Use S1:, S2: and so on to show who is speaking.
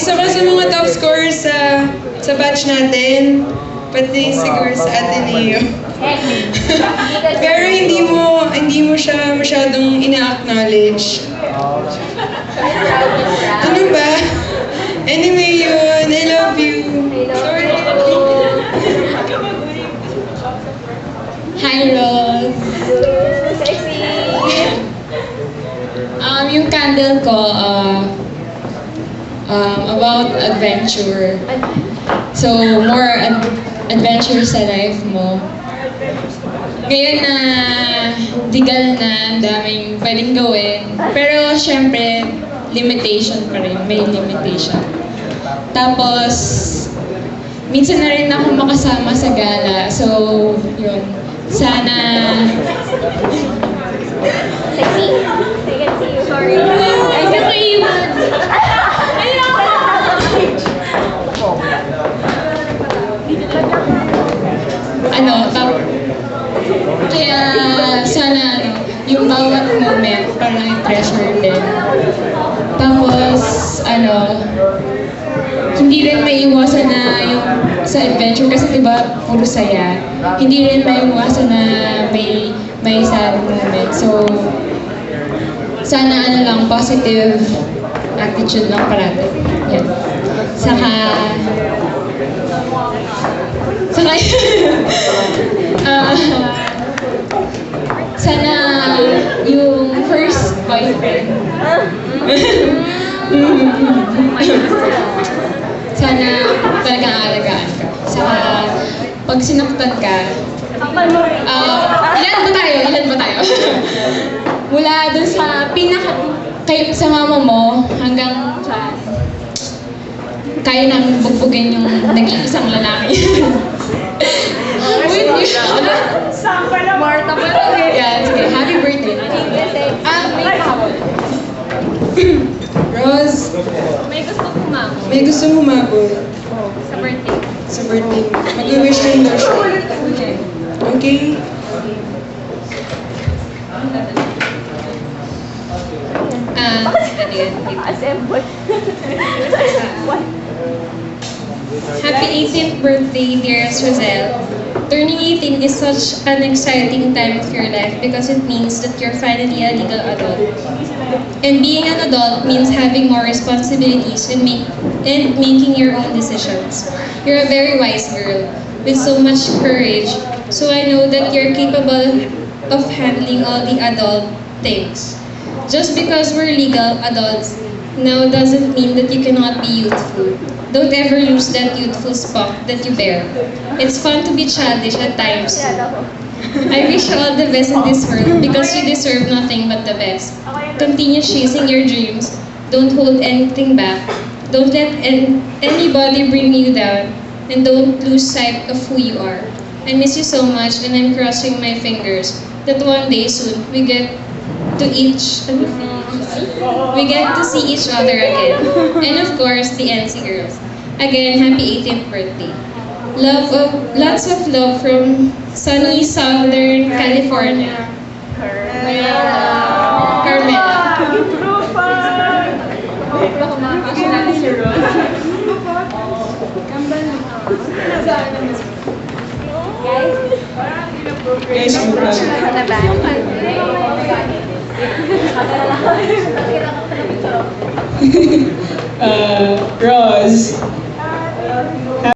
S1: isa ka sa mga top scorers sa batch natin. Pati siguro sa Ateneo. Pero hindi mo siya masyadong ina-acknowledge. Ano ba? Anyway yun, I love you. Sorry.
S2: Hi, Rose.
S3: Sexy!
S2: Yung candle ko, about adventure. So, more adventure sa life mo. Ngayon na legal na, ang daming pwedeng gawin. Pero, syempre, limitation pa rin. May limitation. Tapos, minsan na rin ako makasama sa gala. So, yun. Sana...
S3: Sexy! I can see you. Sorry.
S2: Ay, kakaiwan! Kaya sana yung bawat moment parang i-treasure din. Tapos, hindi rin may iwasan na yung sa adventure kasi diba, puro saya. Hindi rin may iwasan na may sad moment. So, sana lang, positive attitude lang parati. Yan. Saka sana yung first boyfriend. Sana talagang aalagaan ka. Saka pag sinaktan ka, ilan ba tayo? Mula dun sa sa mama mo hanggang sa kaya nang bugbugin yung nag-iisang lalaki. Wait, Marta pa lang. Yeah, sige. Happy birthday. May pahawag.
S1: Rose,
S2: May gusto kumamo
S1: may gusto mo humabol
S2: sa birthday.
S1: sa birthday mo. Mag-wish rin daw siya. Okay?
S2: Ano yun?
S3: Assemble.
S2: Happy 18th birthday, dearest Roselle. Turning 18 is such an exciting time of your life because it means that you're finally a legal adult. And being an adult means having more responsibilities and making your own decisions. You're a very wise girl with so much courage, so I know that you're capable of handling all the adult things. Just because we're legal adults now doesn't mean that you cannot be youthful. Don't ever lose that youthful spark that you bear. It's fun to be childish at times. I wish you all the best in this world because you deserve nothing but the best. Continue chasing your dreams. Don't hold anything back. Don't let anybody bring you down. And don't lose sight of who you are. I miss you so much and I'm crossing my fingers that one day soon we get to see each other again. And of course, the NC girls. Again, happy 18th birthday. Lots of love from sunny Southern California. Carmela.
S1: Guys, Rose,